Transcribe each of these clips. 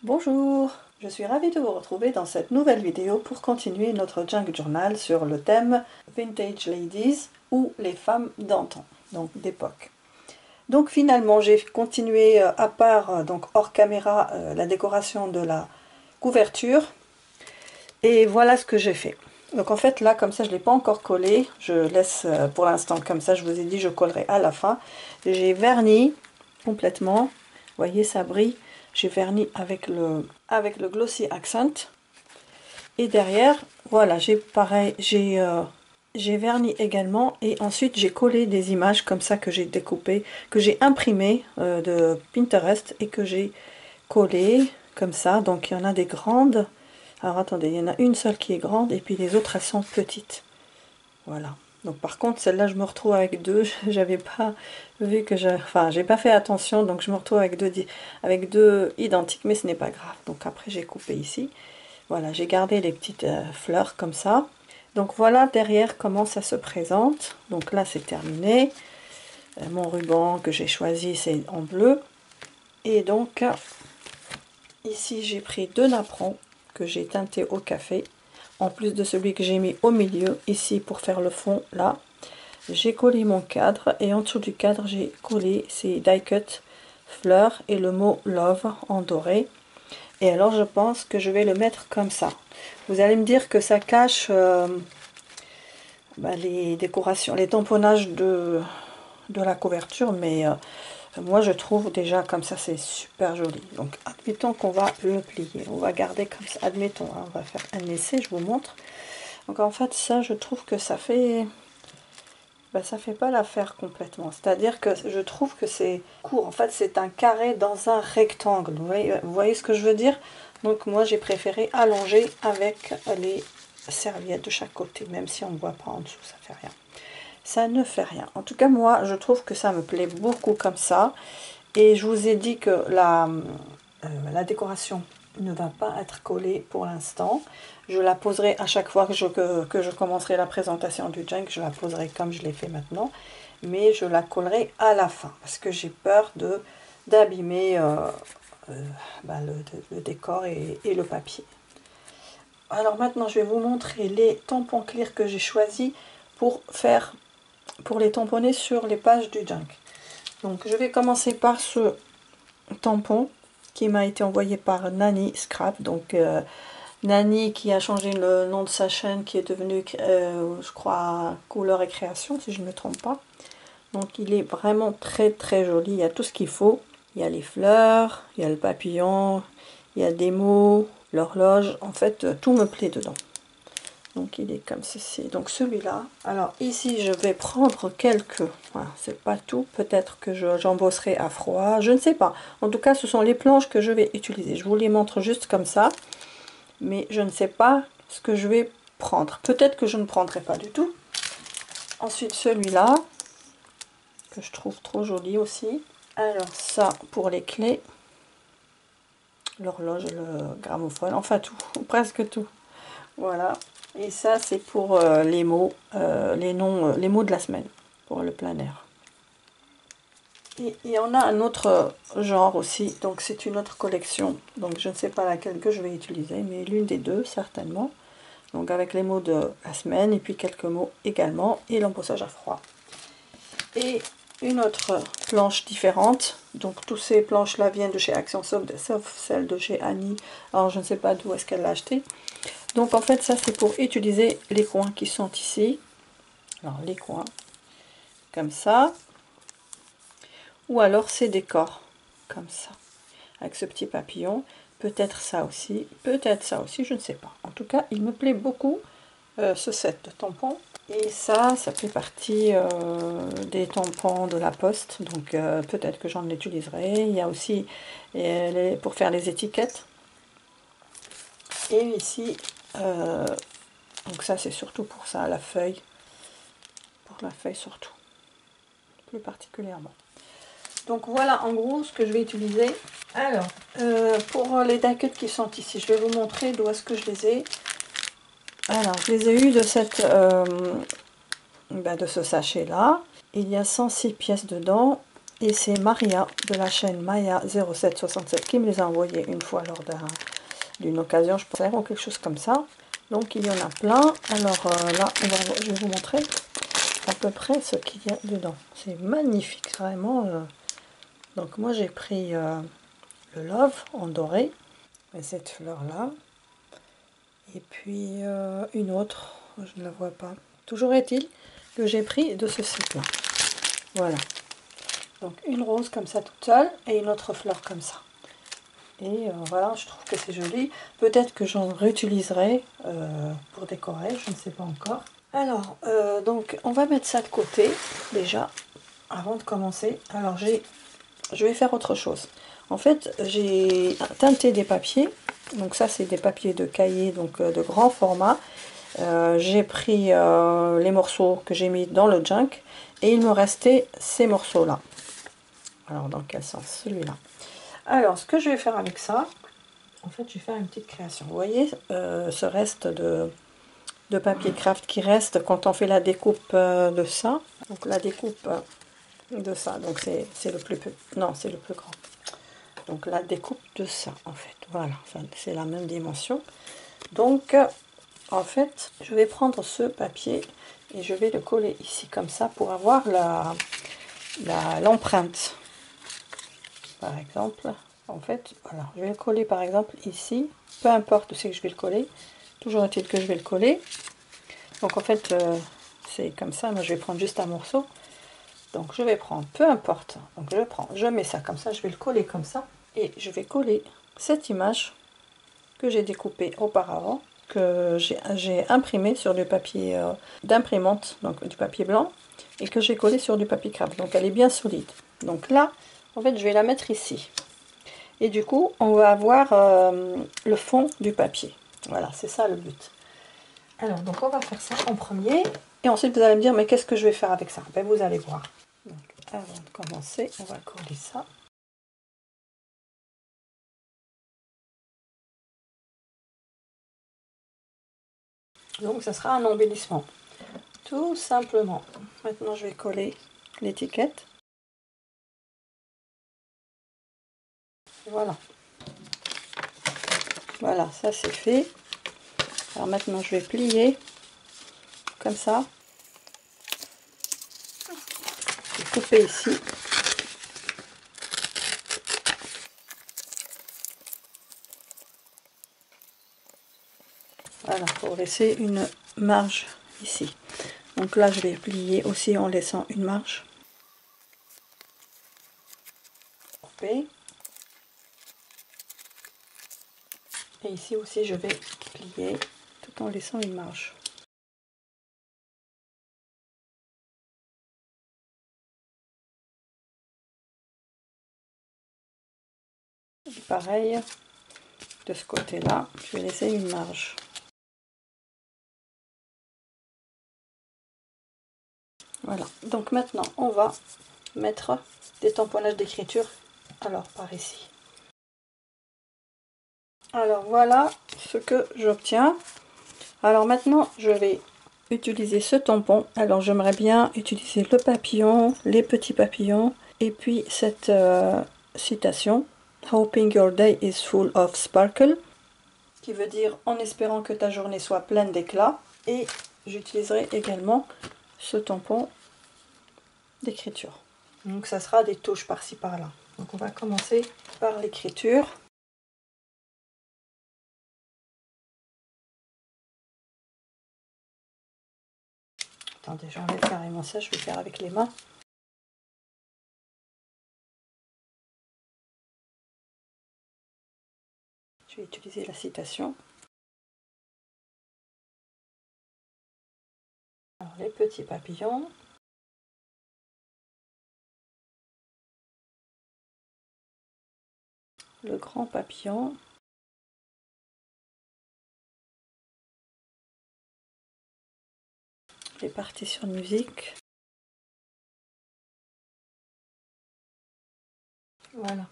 Bonjour, je suis ravie de vous retrouver dans cette nouvelle vidéo pour continuer notre Junk Journal sur le thème Vintage Ladies ou les femmes d'antan, donc d'époque. Donc finalement j'ai continué à part, donc hors caméra, la décoration de la couverture et voilà ce que j'ai fait. Donc en fait là comme ça je ne l'ai pas encore collé, je laisse pour l'instant comme ça, je vous ai dit je collerai à la fin. J'ai verni complètement, vous voyez ça brille. J'ai verni avec le Glossy Accent. Et derrière, voilà, j'ai pareil, j'ai verni également. Et ensuite, j'ai collé des images comme ça que j'ai découpées, que j'ai imprimées de Pinterest et que j'ai collées comme ça. Donc, il y en a des grandes. Alors, attendez, il y en a une seule qui est grande et puis les autres, elles sont petites. Voilà. Donc par contre celle-là je me retrouve avec deux, j'avais pas vu que j'ai pas fait attention, donc je me retrouve avec deux identiques, mais ce n'est pas grave. Donc après j'ai coupé ici, voilà, j'ai gardé les petites fleurs comme ça. Donc voilà derrière comment ça se présente. Donc là c'est terminé, mon ruban que j'ai choisi c'est en bleu, et donc ici j'ai pris deux napperons que j'ai teintés au café, en plus de celui que j'ai mis au milieu ici pour faire le fond. Là j'ai collé mon cadre et en dessous du cadre j'ai collé ces die cut fleurs et le mot love en doré. Et alors je pense que je vais le mettre comme ça. Vous allez me dire que ça cache les décorations, les tamponnages de la couverture, mais moi je trouve déjà comme ça c'est super joli. Donc admettons qu'on va le plier, on va garder comme ça, admettons, hein, on va faire un essai, je vous montre. Donc en fait ça je trouve que ça fait... ça fait pas l'affaire complètement, c'est à dire que je trouve que c'est court, en fait c'est un carré dans un rectangle, vous voyez ce que je veux dire. Donc moi j'ai préféré allonger avec les serviettes de chaque côté, même si on ne voit pas en dessous, ça fait rien, ça ne fait rien. En tout cas moi je trouve que ça me plaît beaucoup comme ça, et je vous ai dit que la décoration ne va pas être collée pour l'instant. Je la poserai à chaque fois que je commencerai la présentation du junk, je la poserai comme je l'ai fait maintenant, mais je la collerai à la fin parce que j'ai peur d'abîmer le décor et le papier. Alors maintenant je vais vous montrer les tampons clear que j'ai choisis pour les tamponner sur les pages du junk. Donc je vais commencer par ce tampon qui m'a été envoyé par Nani Scrap. Donc Nani qui a changé le nom de sa chaîne, qui est devenue je crois Couleur et Création si je ne me trompe pas. Donc il est vraiment très très joli, il y a tout ce qu'il faut. Il y a les fleurs, il y a le papillon, il y a des mots, l'horloge, en fait tout me plaît dedans. Donc il est comme ceci. Donc celui-là, alors ici je vais prendre quelques, voilà, c'est pas tout, peut-être que j'embosserai à froid, je ne sais pas. En tout cas ce sont les planches que je vais utiliser, je vous les montre juste comme ça, mais je ne sais pas ce que je vais prendre. Peut-être que je ne prendrai pas du tout. Ensuite celui-là, que je trouve trop joli aussi. Alors ça pour les clés, l'horloge, le gramophone, enfin tout, presque tout. Voilà. Et ça c'est pour les mots, les noms, les mots de la semaine, pour le planner. Et il y en a un autre genre aussi, donc c'est une autre collection. Donc je ne sais pas laquelle que je vais utiliser, mais l'une des deux certainement. Donc avec les mots de la semaine et puis quelques mots également, et l'embossage à froid. Et une autre planche différente. Donc toutes ces planches là viennent de chez Action, sauf celle de chez Annie. Alors je ne sais pas d'où est-ce qu'elle l'a acheté. Donc en fait ça c'est pour utiliser les coins qui sont ici. Alors les coins comme ça, ou alors ces décors comme ça avec ce petit papillon, peut-être ça aussi, je ne sais pas. En tout cas il me plaît beaucoup ce set de tampons. Et ça fait partie des tampons de la Poste, donc peut-être que j'en utiliserai. Il y a aussi pour faire les étiquettes. Et ici, donc ça c'est surtout pour ça, la feuille, pour la feuille surtout, plus particulièrement. Donc voilà en gros ce que je vais utiliser. Alors, pour les die cuts qui sont ici, je vais vous montrer d'où est-ce que je les ai. Alors, je les ai eus de de ce sachet là. Il y a 106 pièces dedans. Et c'est Maria de la chaîne Maya 0767 qui me les a envoyés une fois lors d'une occasion, je pense, ou quelque chose comme ça. Donc il y en a plein. Alors là, je vais vous montrer à peu près ce qu'il y a dedans. C'est magnifique, vraiment. Donc moi j'ai pris le Love en doré, et cette fleur là. Et puis une autre, je ne la vois pas. Toujours est-il que j'ai pris de ce set là. Voilà. Donc une rose comme ça toute seule et une autre fleur comme ça. Et voilà, je trouve que c'est joli. Peut-être que j'en réutiliserai pour décorer, je ne sais pas encore. Alors, donc on va mettre ça de côté déjà, avant de commencer. Alors je vais faire autre chose. En fait, j'ai teinté des papiers. Donc ça, c'est des papiers de cahier, donc de grand format. J'ai pris les morceaux que j'ai mis dans le junk. Et il me restait ces morceaux-là. Alors, dans quel sens? Celui-là. Alors, ce que je vais faire avec ça, en fait, je vais faire une petite création. Vous voyez, ce reste de papier craft qui reste quand on fait la découpe de ça. Donc, la découpe de ça. Donc, c'est le plus petit. Non, c'est le plus grand. Donc, la découpe de ça, en fait. Voilà, c'est la même dimension. Donc, en fait, je vais prendre ce papier et je vais le coller ici, comme ça, pour avoir l'empreinte. Par exemple, en fait, voilà, je vais le coller par exemple ici, peu importe où c'est que je vais le coller, toujours est-il que je vais le coller. Donc en fait, c'est comme ça, moi je vais prendre juste un morceau. Donc je vais prendre, peu importe, donc je mets ça comme ça, je vais le coller comme ça, et je vais coller cette image que j'ai découpée auparavant, que j'ai imprimé sur du papier d'imprimante, donc du papier blanc, et que j'ai collé sur du papier craft. Donc elle est bien solide. Donc là, en fait, je vais la mettre ici. Et du coup, on va avoir le fond du papier. Voilà, c'est ça le but. Alors, donc on va faire ça en premier. Et ensuite, vous allez me dire, mais qu'est-ce que je vais faire avec ça? Ben, vous allez voir. Donc, avant de commencer, on va coller ça. Donc, ça sera un embellissement. Tout simplement. Maintenant, je vais coller l'étiquette. Voilà. Voilà, ça c'est fait. Alors maintenant, je vais plier comme ça. Je vais couper ici. Voilà, pour laisser une marge ici. Donc là, je vais plier aussi en laissant une marge. Couper. Et ici aussi, je vais plier tout en laissant une marge. Et pareil, de ce côté-là, je vais laisser une marge. Voilà, donc maintenant, on va mettre des tamponnages d'écriture, alors par ici. Alors voilà ce que j'obtiens. Alors maintenant, je vais utiliser ce tampon. Alors j'aimerais bien utiliser le papillon, les petits papillons, et puis cette citation, Hoping your day is full of sparkle, qui veut dire en espérant que ta journée soit pleine d'éclat. Et j'utiliserai également ce tampon d'écriture. Donc ça sera des touches par-ci par-là. Donc on va commencer par l'écriture. Attendez, j'enlève carrément ça, je vais faire avec les mains. Je vais utiliser la citation. Alors, les petits papillons. Le grand papillon. Les partitions de musique. Voilà.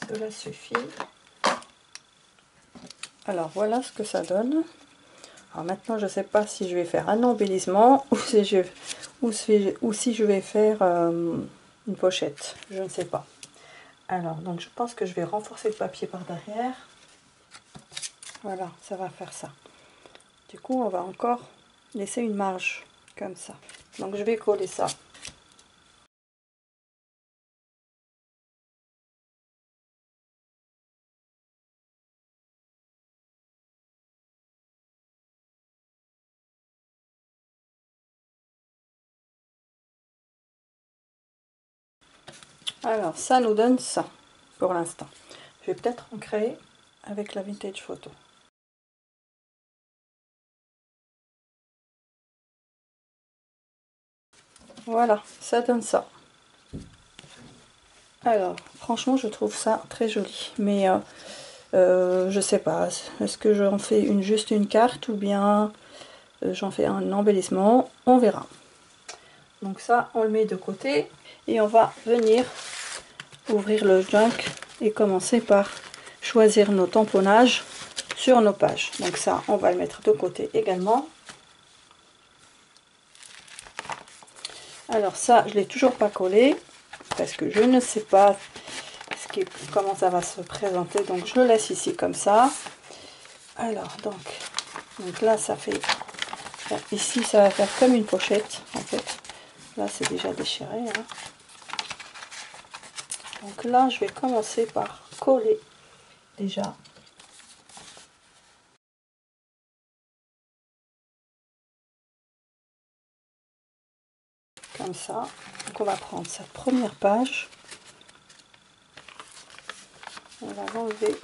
Cela suffit. Alors voilà ce que ça donne. Alors maintenant je ne sais pas si je vais faire un embellissement ou si je vais faire une pochette, je ne sais pas. Alors, donc je pense que je vais renforcer le papier par derrière. Voilà, ça va faire ça. Du coup, on va encore laisser une marge comme ça. Donc je vais coller ça. Alors, ça nous donne ça, pour l'instant. Je vais peut-être en créer avec la vintage photo. Voilà, ça donne ça. Alors, franchement, je trouve ça très joli. Mais je sais pas, est-ce que j'en fais juste une carte ou bien j'en fais un embellissement? On verra. Donc ça, on le met de côté. Et on va venir ouvrir le junk et commencer par choisir nos tamponnages sur nos pages. Donc ça, on va le mettre de côté également. Alors ça, je l'ai toujours pas collé parce que je ne sais pas comment ça va se présenter. Donc je le laisse ici comme ça. Alors donc là, ça fait... Ici, ça va faire comme une pochette en fait. Là, c'est déjà déchiré. Hein. Donc là, je vais commencer par coller déjà. Comme ça. Donc on va prendre cette première page. On va l'enlever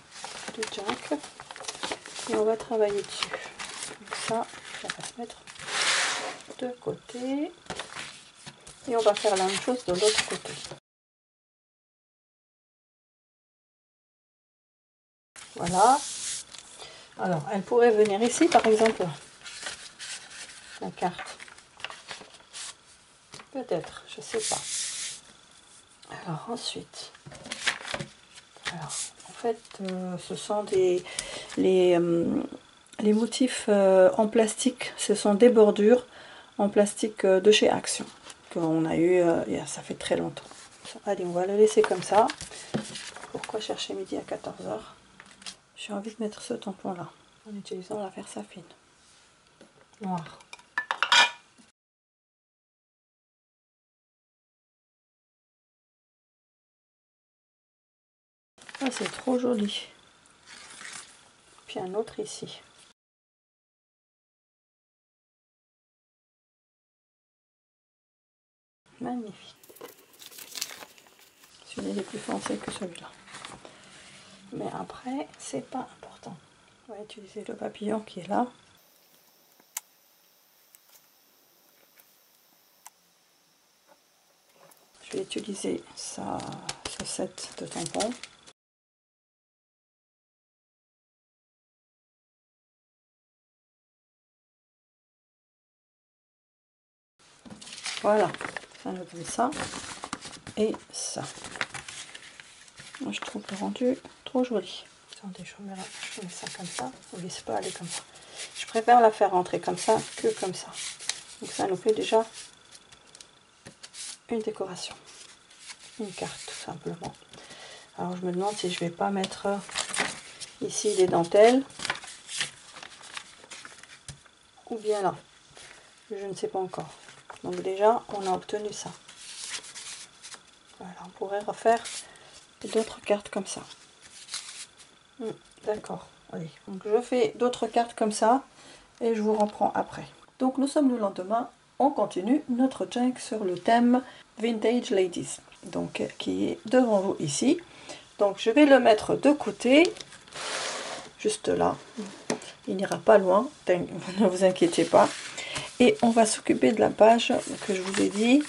du junk. Et on va travailler dessus. Donc ça va se mettre de côté. Et on va faire la même chose de l'autre côté. Voilà. Alors, elle pourrait venir ici, par exemple, la carte. Peut-être, je sais pas. Alors, ensuite, alors, en fait, ce sont les motifs en plastique. Ce sont des bordures en plastique de chez Action qu'on a eu, ça fait très longtemps. Allez, on va le laisser comme ça. Pourquoi chercher midi à 14 h? J'ai envie de mettre ce tampon là en utilisant la Versafine noire. Ah, c'est trop joli. Puis un autre ici. Magnifique. Celui-là est plus foncé que celui-là. Mais après, c'est pas important. On va utiliser le papillon qui est là. Je vais utiliser ce set de tampons. Voilà, ça nous donne ça et ça. Moi, je trouve le rendu trop joli. Attendez, je mets ça comme ça. On ne laisse pas aller comme ça. Je préfère la faire rentrer comme ça que comme ça. Donc ça nous fait déjà une décoration. Une carte, tout simplement. Alors, je me demande si je vais pas mettre ici des dentelles. Ou bien là. Je ne sais pas encore. Donc déjà, on a obtenu ça. Voilà, on pourrait refaire d'autres cartes comme ça. D'accord. Allez, donc je fais d'autres cartes comme ça et je vous reprends après. Donc nous sommes le lendemain, on continue notre junk sur le thème Vintage Ladies, donc qui est devant vous ici. Donc je vais le mettre de côté, juste là. Il n'ira pas loin, ne vous inquiétez pas. Et on va s'occuper de la page que je vous ai dit.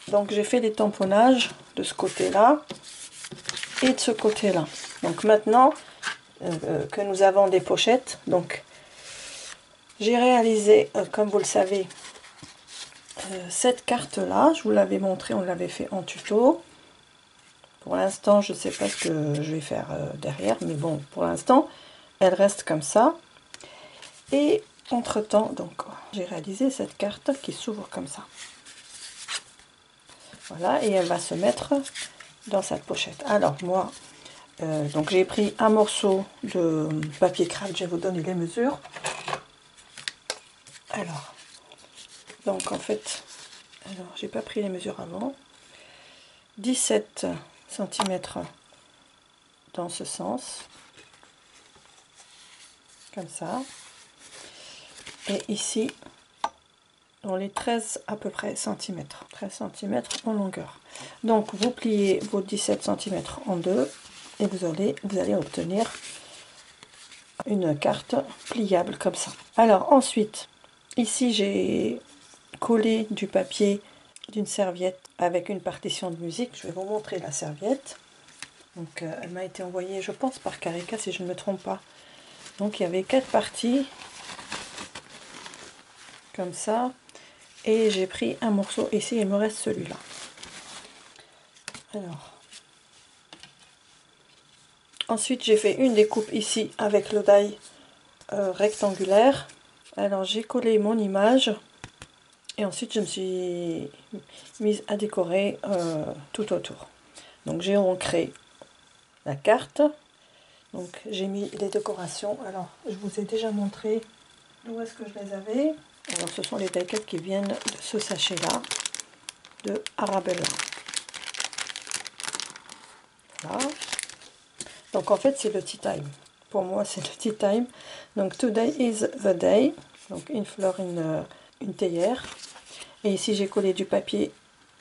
Donc j'ai fait des tamponnages de ce côté-là et de ce côté-là. Donc maintenant que nous avons des pochettes, donc j'ai réalisé, comme vous le savez, cette carte-là. Je vous l'avais montré, on l'avait fait en tuto. Pour l'instant, je ne sais pas ce que je vais faire derrière, mais bon, pour l'instant, elle reste comme ça. Et entre-temps, donc, j'ai réalisé cette carte qui s'ouvre comme ça. Voilà, et elle va se mettre dans cette pochette. Alors moi, donc j'ai pris un morceau de papier craft, je vais vous donner les mesures. Alors, donc en fait, alors j'ai pas pris les mesures avant. 17 cm dans ce sens, comme ça. Et ici, dans les 13 à peu près centimètres, 13 cm en longueur. Donc vous pliez vos 17 cm en deux et vous allez obtenir une carte pliable comme ça. Alors ensuite, ici j'ai collé du papier d'une serviette avec une partition de musique. Je vais vous montrer la serviette. Donc elle m'a été envoyée, je pense, par Carica si je ne me trompe pas. Donc il y avait 4 parties comme ça. Et j'ai pris un morceau ici, il me reste celui-là. Alors, ensuite j'ai fait une découpe ici avec le die rectangulaire. Alors j'ai collé mon image et ensuite je me suis mise à décorer tout autour. Donc j'ai ancré la carte. Donc j'ai mis les décorations. Alors je vous ai déjà montré où est-ce que je les avais. Alors ce sont les die cuts qui viennent de ce sachet là de Arabella. Voilà. Donc en fait c'est le tea time. Pour moi c'est le tea time. Donc today is the day. Donc une fleur, une théière. Et ici j'ai collé du papier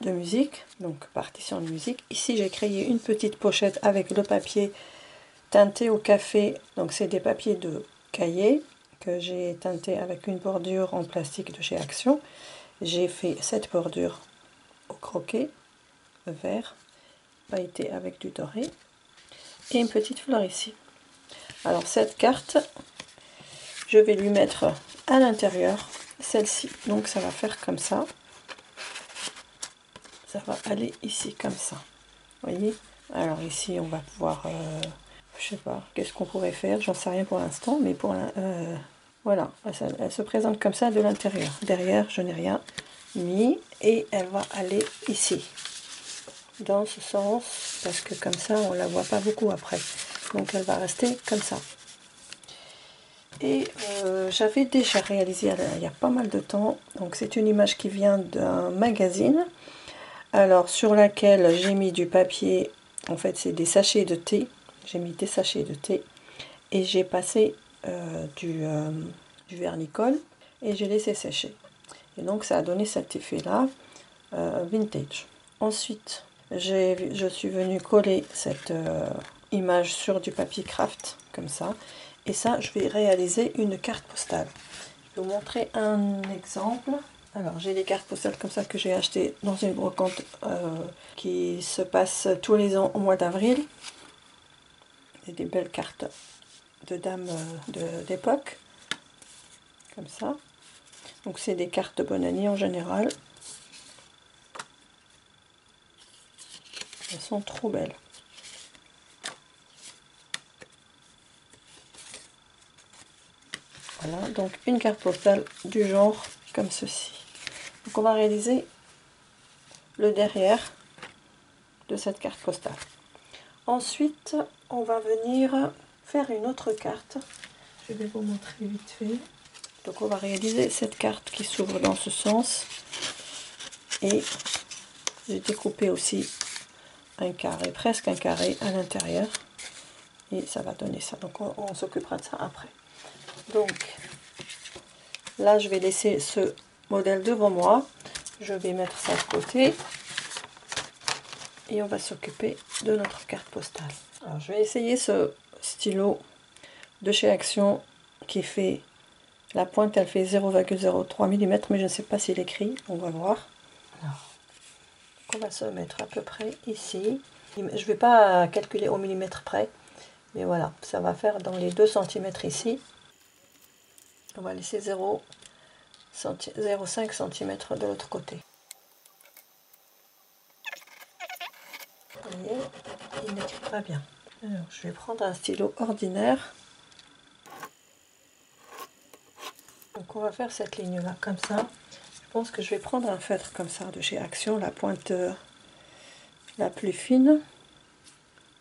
de musique. Donc partition de musique. Ici j'ai créé une petite pochette avec le papier teinté au café. Donc c'est des papiers de cahier que j'ai teinté avec une bordure en plastique de chez Action. J'ai fait cette bordure au croquet vert pailleté avec du doré. Et une petite fleur ici. Alors cette carte, je vais lui mettre à l'intérieur celle-ci. Donc ça va faire comme ça. Ça va aller ici comme ça. Vous voyez? Alors ici on va pouvoir, je sais pas, qu'est-ce qu'on pourrait faire? J'en sais rien pour l'instant, mais pour voilà, elle se présente comme ça de l'intérieur. Derrière, je n'ai rien mis et elle va aller ici. Dans ce sens, parce que comme ça on la voit pas beaucoup après. Donc elle va rester comme ça. Et j'avais déjà réalisé il y a pas mal de temps, donc c'est une image qui vient d'un magazine, alors sur laquelle j'ai mis du papier, en fait c'est des sachets de thé, j'ai mis des sachets de thé et j'ai passé du vernicole et j'ai laissé sécher. Et donc ça a donné cet effet là, vintage. Ensuite, je suis venue coller cette image sur du papier craft, comme ça. Et ça, je vais réaliser une carte postale. Je vais vous montrer un exemple. Alors, j'ai des cartes postales comme ça que j'ai achetées dans une brocante qui se passe tous les ans au mois d'avril. C'est des belles cartes de dames d'époque, comme ça. Donc, c'est des cartes de bonne année en général. Elles sont trop belles. Voilà, donc une carte postale du genre comme ceci. Donc on va réaliser le derrière de cette carte postale. Ensuite, on va venir faire une autre carte. Je vais vous montrer vite fait. Donc on va réaliser cette carte qui s'ouvre dans ce sens. Et j'ai découpé aussi un carré, presque un carré à l'intérieur. Et ça va donner ça. Donc on s'occupera de ça après. Donc là, je vais laisser ce modèle devant moi. Je vais mettre ça de côté. Et on va s'occuper de notre carte postale. Alors, je vais essayer ce stylo de chez Action qui fait, la pointe elle fait 0,03 mm, mais je ne sais pas s'il écrit, on va voir. Alors, on va se mettre à peu près ici. Je ne vais pas calculer au millimètre près, mais voilà, ça va faire dans les 2 cm ici. On va laisser 0,5 cm de l'autre côté. Vous voyez, il n'écrit pas bien. Alors, je vais prendre un stylo ordinaire. Donc on va faire cette ligne là comme ça. Je pense que je vais prendre un feutre comme ça de chez Action, la pointe La plus fine,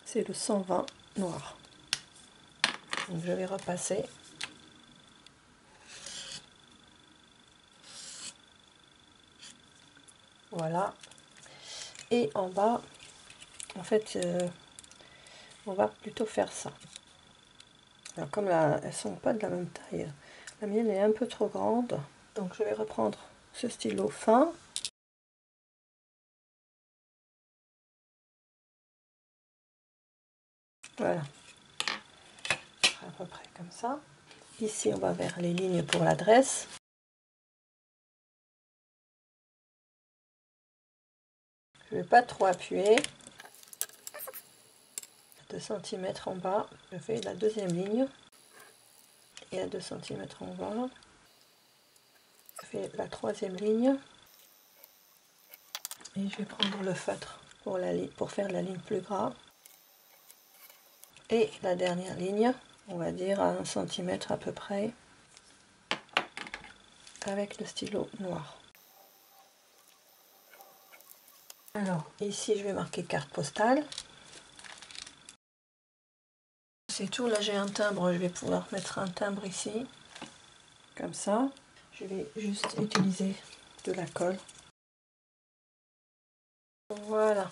c'est le 120 noir. Donc je vais repasser. Voilà. Et en bas, en fait, on va plutôt faire ça. Alors comme là, elles sont pas de la même taille, la mienne est un peu trop grande. Donc je vais reprendre ce stylo fin. Voilà. À peu près comme ça. Ici, on va vers les lignes pour l'adresse. Je ne vais pas trop appuyer. 2 cm en bas, je fais la deuxième ligne. Et à 2 cm en bas, je fais la troisième ligne. Et je vais prendre le feutre pour faire la ligne plus gras. Et la dernière ligne, on va dire à 1 cm à peu près, avec le stylo noir. Alors, ici, je vais marquer carte postale. C'est tout, là j'ai un timbre, je vais pouvoir mettre un timbre ici, comme ça. Je vais juste utiliser de la colle. Voilà.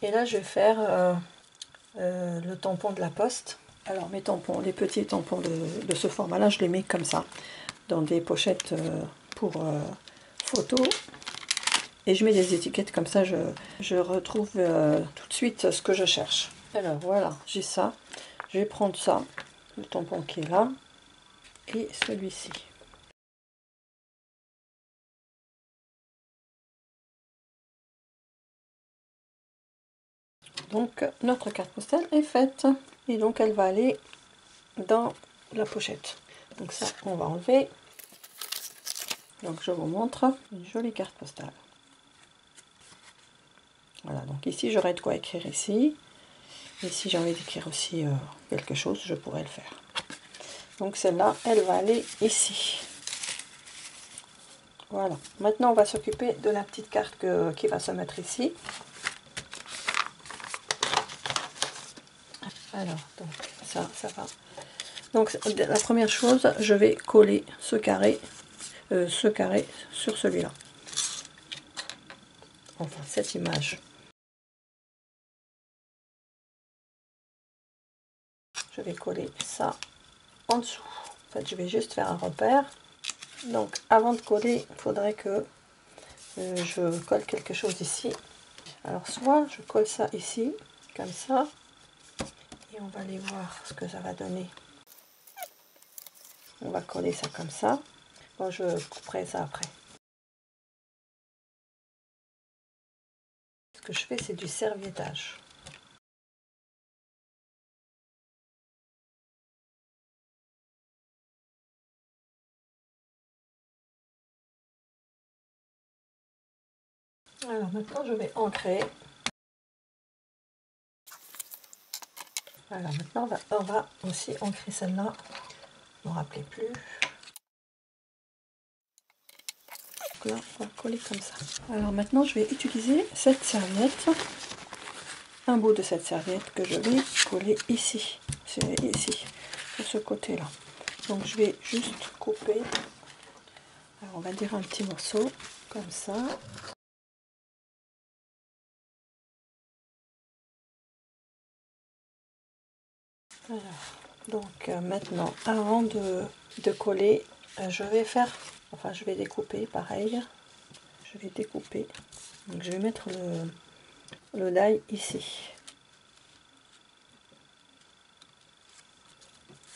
Et là, je vais faire le tampon de la poste. Alors, mes tampons, les petits tampons de ce format-là, je les mets comme ça, dans des pochettes pour photo. Et je mets des étiquettes comme ça, je retrouve tout de suite ce que je cherche. Alors voilà, j'ai ça. Je vais prendre ça, le tampon qui est là, et celui-ci. Donc notre carte postale est faite. Et donc elle va aller dans la pochette. Donc ça, on va enlever. Donc je vous montre une jolie carte postale. Voilà, donc ici j'aurai de quoi écrire ici. Et si j'ai envie d'écrire aussi quelque chose, je pourrais le faire. Donc celle-là, elle va aller ici. Voilà. Maintenant, on va s'occuper de la petite carte qui va se mettre ici. Alors, donc ça va. Donc la première chose, je vais coller ce carré sur celui-là. Enfin, cette image. Je vais coller ça en dessous. En fait, je vais juste faire un repère. Donc, avant de coller, il faudrait que je colle quelque chose ici. Alors, soit je colle ça ici, comme ça, et on va aller voir ce que ça va donner. On va coller ça comme ça. Bon, je couperai ça après. Ce que je fais, c'est du serviettage. Alors maintenant, je vais ancrer. Alors maintenant, on va aussi ancrer celle-là. Je ne me rappelais plus. Donc là, on va coller comme ça. Alors maintenant, je vais utiliser cette serviette. Un bout de cette serviette que je vais coller ici. C'est ici, de ce côté-là. Donc je vais juste couper. Alors on va dire un petit morceau, comme ça. Alors, donc maintenant, avant de coller, je vais découper pareil. Je vais découper. Donc je vais mettre le die ici.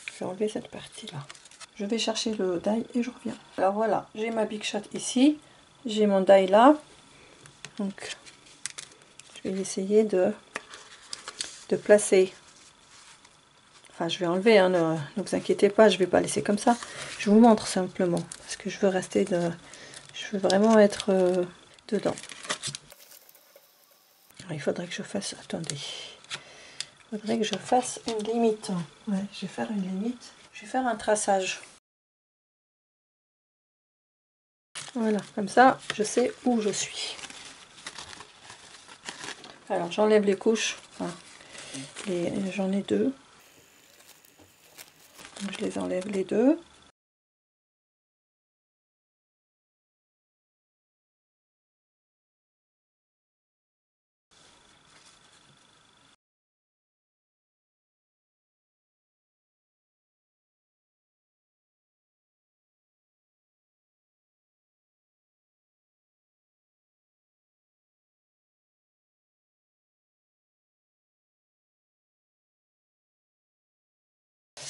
Je vais enlever cette partie-là. Je vais chercher le die et je reviens. Alors voilà, j'ai ma Big Shot ici. J'ai mon die là. Donc, je vais essayer de placer. Enfin, je vais enlever, hein, ne vous inquiétez pas, je ne vais pas laisser comme ça. Je vous montre simplement, parce que je veux rester je veux vraiment être dedans. Alors, il faudrait que je fasse, attendez, il faudrait que je fasse une limite. Ouais, je vais faire une limite. Je vais faire un traçage. Voilà, comme ça, je sais où je suis. Alors j'enlève les couches, enfin, j'en ai deux, donc je les enlève les deux.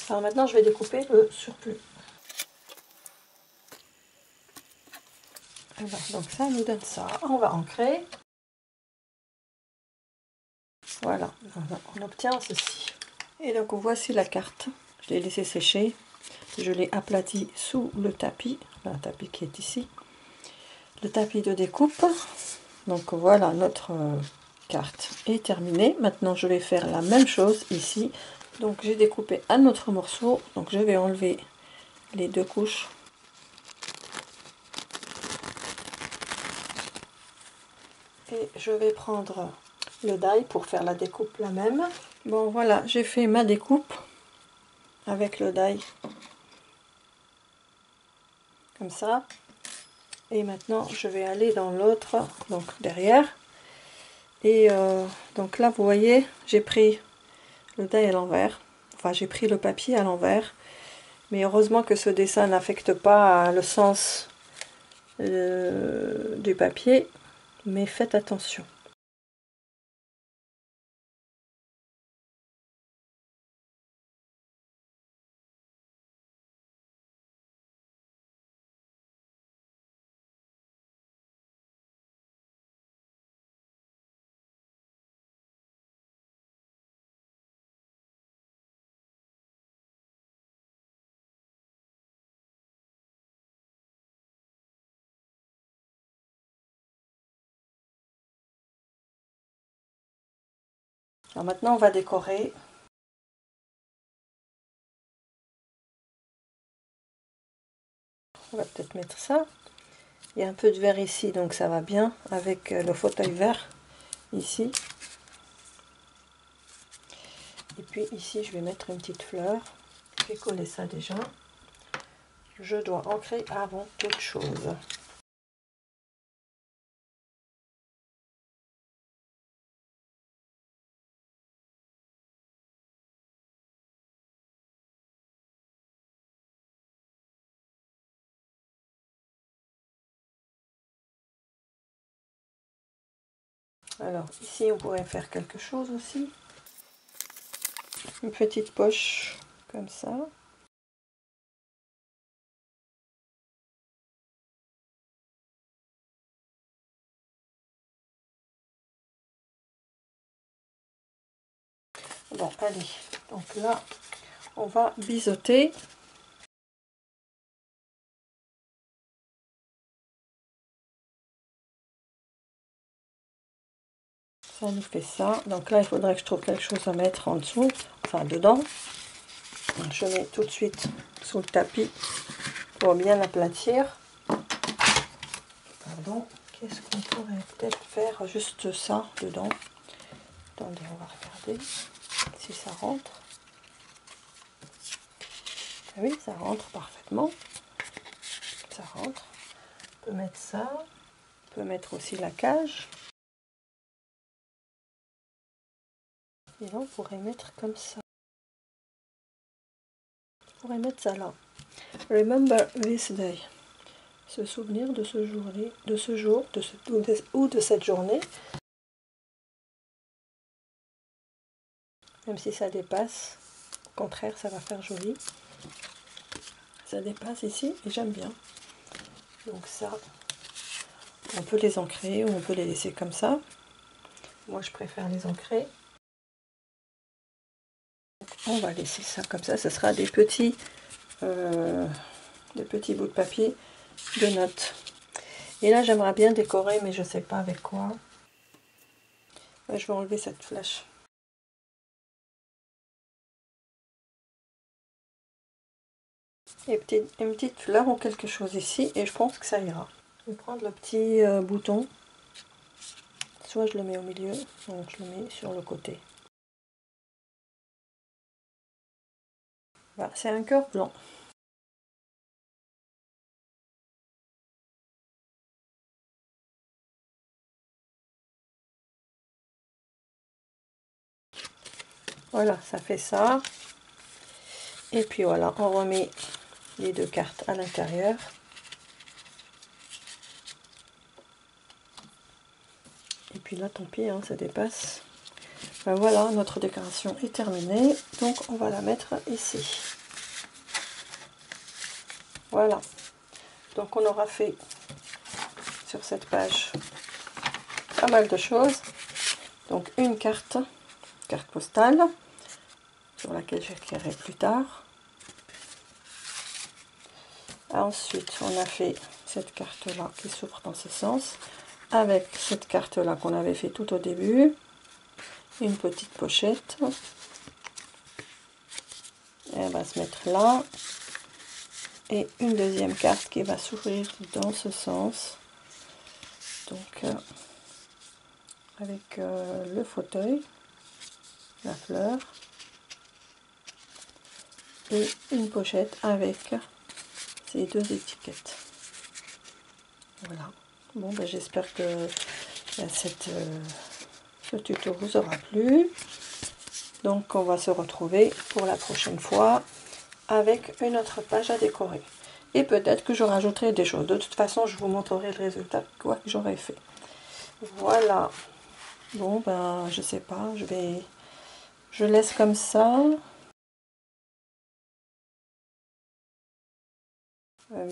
Alors maintenant je vais découper le surplus. Voilà, donc ça nous donne ça. On va ancrer. Voilà, on obtient ceci. Et donc voici la carte. Je l'ai laissée sécher. Je l'ai aplatie sous le tapis qui est ici. Le tapis de découpe. Donc voilà, notre carte est terminée. Maintenant je vais faire la même chose ici. Donc j'ai découpé un autre morceau. Donc je vais enlever les deux couches. Et je vais prendre le die pour faire la découpe la même. Bon voilà, j'ai fait ma découpe avec le die. Comme ça. Et maintenant je vais aller dans l'autre, donc derrière. Et donc là vous voyez, j'ai pris le die à l'envers. Enfin j'ai pris le papier à l'envers. Mais heureusement que ce dessin n'affecte pas le sens du papier. Mais faites attention. Alors maintenant on va décorer. On va peut-être mettre ça. Il y a un peu de vert ici, donc ça va bien avec le fauteuil vert ici. Et puis ici je vais mettre une petite fleur. Je vais coller ça déjà. Je dois ancrer avant toute chose. Alors ici on pourrait faire quelque chose aussi. Une petite poche comme ça. Bon allez, donc là on va biseauter. Ça nous fait ça. Donc là il faudrait que je trouve quelque chose à mettre en dessous, enfin dedans. Je mets tout de suite sous le tapis pour bien l'aplatir. Pardon, qu'est-ce qu'on pourrait peut-être faire juste ça dedans. Attendez, on va regarder si ça rentre. Ah oui, ça rentre parfaitement. Ça rentre. On peut mettre ça. On peut mettre aussi la cage. Et là, on pourrait mettre comme ça. On pourrait mettre ça là. Remember this day. Se souvenir de ce jour, ou de cette journée. Même si ça dépasse, au contraire, ça va faire joli. Ça dépasse ici et j'aime bien. Donc ça, on peut les ancrer ou on peut les laisser comme ça. Moi, je préfère les ancrer. On va laisser ça comme ça. Ce sera des petits bouts de papier de notes. Et là, j'aimerais bien décorer, mais je ne sais pas avec quoi. Je vais enlever cette flèche. Et une petite fleur ou quelque chose ici, et je pense que ça ira. Je vais prendre le petit bouton soit je le mets au milieu, donc je le mets sur le côté. Voilà, c'est un cœur blanc. Voilà, ça fait ça. Et puis voilà, on remet les deux cartes à l'intérieur. Et puis là, tant pis, hein, ça dépasse. Ben voilà, notre décoration est terminée. Donc, on va la mettre ici. Voilà. Donc, on aura fait sur cette page pas mal de choses. Donc, une carte postale, sur laquelle j'écrirai plus tard. Ensuite, on a fait cette carte-là qui s'ouvre dans ce sens, avec cette carte-là qu'on avait fait tout au début. Une petite pochette. Elle va se mettre là. Et une deuxième carte qui va s'ouvrir dans ce sens. Donc, avec le fauteuil, la fleur. Et une pochette avec ces deux étiquettes. Voilà. Bon, ben, j'espère que ce tuto vous aura plu. Donc on va se retrouver pour la prochaine fois avec une autre page à décorer. Et peut-être que je rajouterai des choses. De toute façon, je vous montrerai le résultat quoi que j'aurai fait. Voilà. Bon, ben, je sais pas. Je laisse comme ça.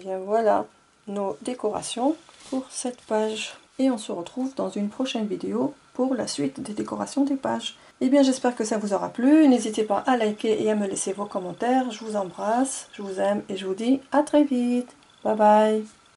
Bien voilà nos décorations pour cette page. Et on se retrouve dans une prochaine vidéo pour la suite des décorations des pages. Eh bien, j'espère que ça vous aura plu. N'hésitez pas à liker et à me laisser vos commentaires. Je vous embrasse, je vous aime et je vous dis à très vite. Bye bye.